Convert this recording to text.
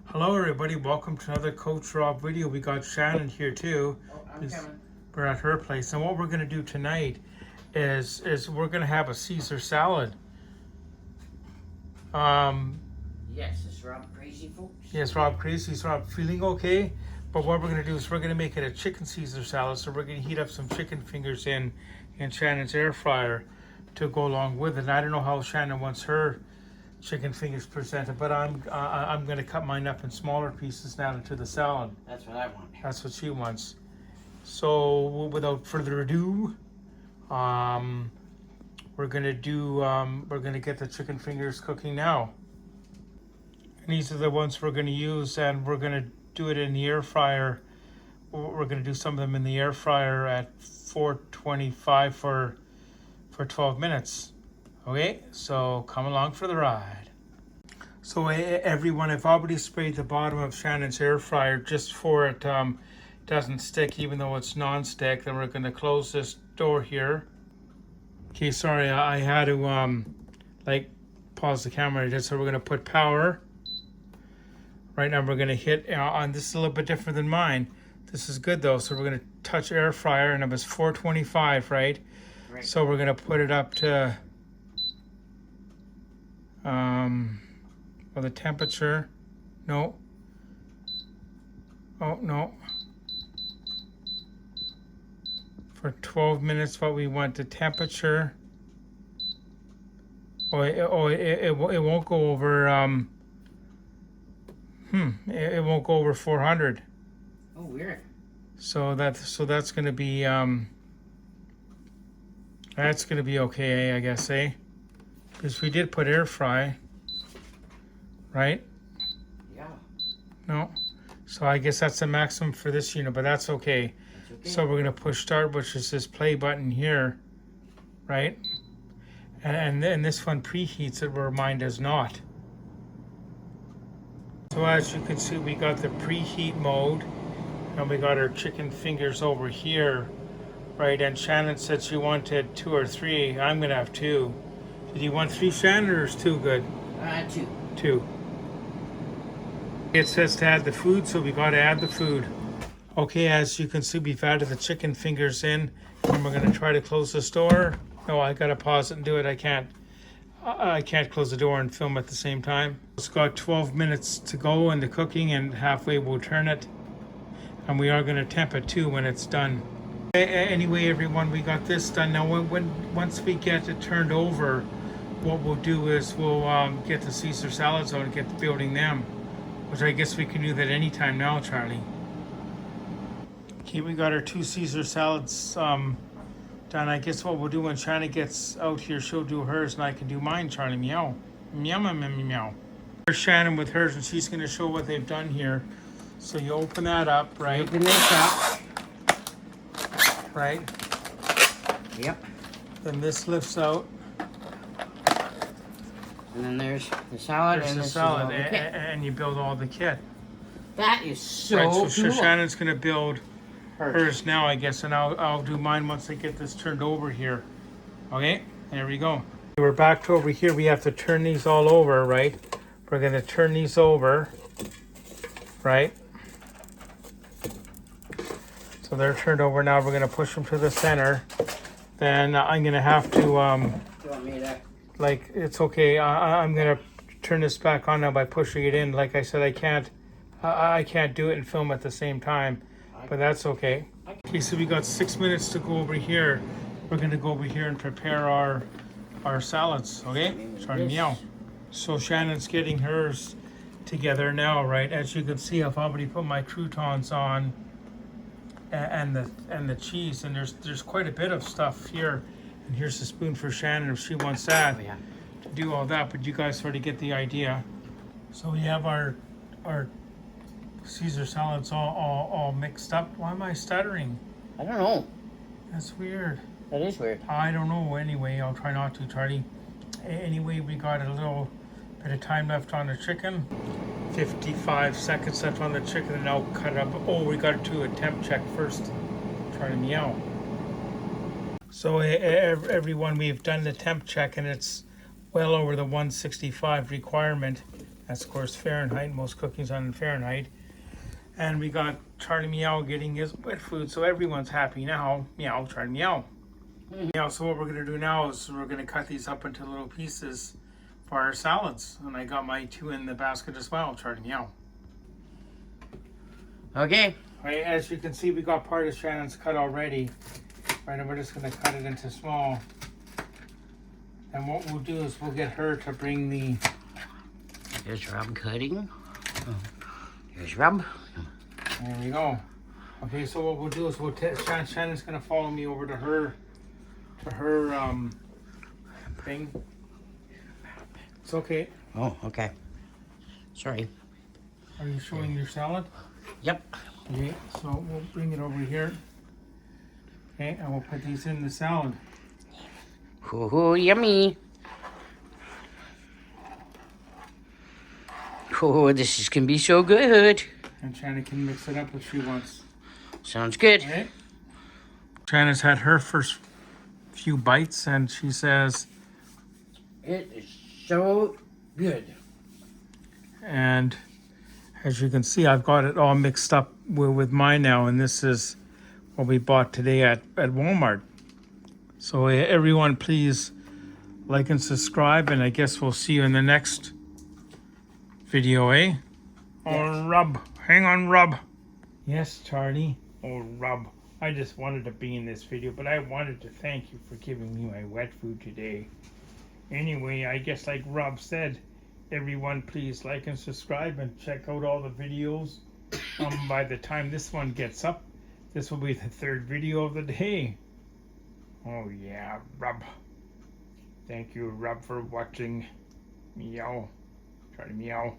Hello everybody, welcome to another Coach Rob video. We got Shannon here too. Oh, I'm coming. We're at her place, and what we're going to do tonight is we're going to have a Caesar salad. Yes, is Rob crazy, folks? Yes, Rob crazy. Is Rob feeling okay? But what we're going to do is we're going to make it a chicken Caesar salad. So we're going to heat up some chicken fingers in Shannon's air fryer to go along with it. And I don't know how Shannon wants her chicken fingers presented, but I'm going to cut mine up in smaller pieces now into the salad. That's what I want. That's what she wants. So without further ado, we're gonna get the chicken fingers cooking now. And these are the ones we're gonna use, and we're gonna do it in the air fryer. We're gonna do some of them in the air fryer at 425 for 12 minutes. Okay, so come along for the ride. So everyone, I've already sprayed the bottom of Shannon's air fryer just for it doesn't stick, even though it's non-stick. Then we're going to close this door here. Okay, sorry, I had to pause the camera. So we're going to put power. Right now we're going to hit on this is a little bit different than mine. This is good though. So we're going to touch air fryer, and it was 425, right? Right. So we're going to put it up to the temperature. No. Oh no. For 12 minutes, what we want the temperature. It won't go over. It won't go over 400. Oh, weird. So that's gonna be okay, I guess, eh? Because we did put air fry, right? Yeah. No. So I guess that's the maximum for this unit, but that's okay. That's okay. So we're gonna push start, which is this play button here, right? And then this one preheats it where mine does not. So as you can see, we got the preheat mode, and we got our chicken fingers over here, right? And Shannon said she wanted 2 or 3. I'm gonna have 2. Did you want 3, Shannon, or is 2 good? 2. 2. It says to add the food, so we gotta add the food. Okay, as you can see, we've added the chicken fingers in, and we're gonna try to close this door. No, I gotta pause it and do it. I can't close the door and film at the same time. It's got 12 minutes to go in the cooking, and halfway we'll turn it. And we are gonna temp it too when it's done. Anyway, everyone, we got this done. Now, once we get it turned over, what we'll do is we'll get the Caesar salads out and get building them, which I guess we can do that anytime now, Charlie. Okay, we got our 2 Caesar salads done. I guess what we'll do when Shannon gets out here, she'll do hers and I can do mine, Charlie. Meow. Meow, meow, meow, meow. Here's Shannon with hers, and she's going to show what they've done here. So you open that up, right? Open this up. Right? Yep. Then this lifts out. And then there's the salad, There's and the this salad, is all the kit. and you build all the kit. That is so Right, cool. so Shannon's going to build hers now, I guess, and I'll do mine once I get this turned over here. Okay, there we go. We're back to over here. We have to turn these all over, right? We're going to turn these over, right? So they're turned over now. We're going to push them to the center. Then I'm going to have to, Do you want me to? like, it's okay. I'm going to turn this back on now by pushing it in. Like I said, I can't do it and film at the same time, but that's okay. Okay, so we got 6 minutes to go over here. We're going to go over here and prepare our salads, okay? Sorry, meow. So Shannon's getting hers together now, right? As you can see, I've already put my croutons on and the cheese, and there's quite a bit of stuff here. And here's the spoon for Shannon if she wants that to do all that, but you guys already get the idea. So we have our Caesar salads all mixed up. Why am I stuttering? I don't know. That's weird. That is weird. I don't know. Anyway, I'll try not to, Charlie. Anyway, we got a little bit of time left on the chicken. 55 seconds left on the chicken, and I'll cut it up. Oh, we got to do a temp check first. Try to meow. So everyone, we've done the temp check, and it's well over the 165 requirement. That's of course Fahrenheit. Most cooking's on in Fahrenheit. And we got Charlie Meow getting his wet food, so everyone's happy now. Meow, Charlie Meow. Yeah, so what we're gonna do now is we're gonna cut these up into little pieces for our salads. And I got my 2 in the basket as well, Charlie Meow. Okay. Right, as you can see, we got part of Shannon's cut already. Right, and we're just gonna cut it into small. And what we'll do is we'll get her to bring the... There's Rob cutting. There's Rob. There we go. Okay, so what we'll do is Shannon's gonna follow me over to her thing. It's okay. Oh, okay. Sorry. Are you showing your salad? Yep. Okay, so we'll bring it over here. Okay, and we'll put these in the salad. Ooh, yummy. Oh, this is gonna be so good. And Shannon can mix it up if she wants. Sounds good. Okay. Shannon's had her first few bites and she says, It is so good. and as you can see, I've got it all mixed up with mine now, and this is what we bought today at Walmart. So everyone, please like and subscribe, and I guess we'll see you in the next video, eh? Yes. Oh, Rub. Hang on, Rub. Yes, Charlie. Oh, Rub. I just wanted to be in this video, but I wanted to thank you for giving me my wet food today. Anyway, I guess like Rob said, everyone please like and subscribe and check out all the videos. By the time this one gets up, this will be the 3rd video of the day. Oh yeah, Rob. Thank you, Rob, for watching. Meow. Try to meow.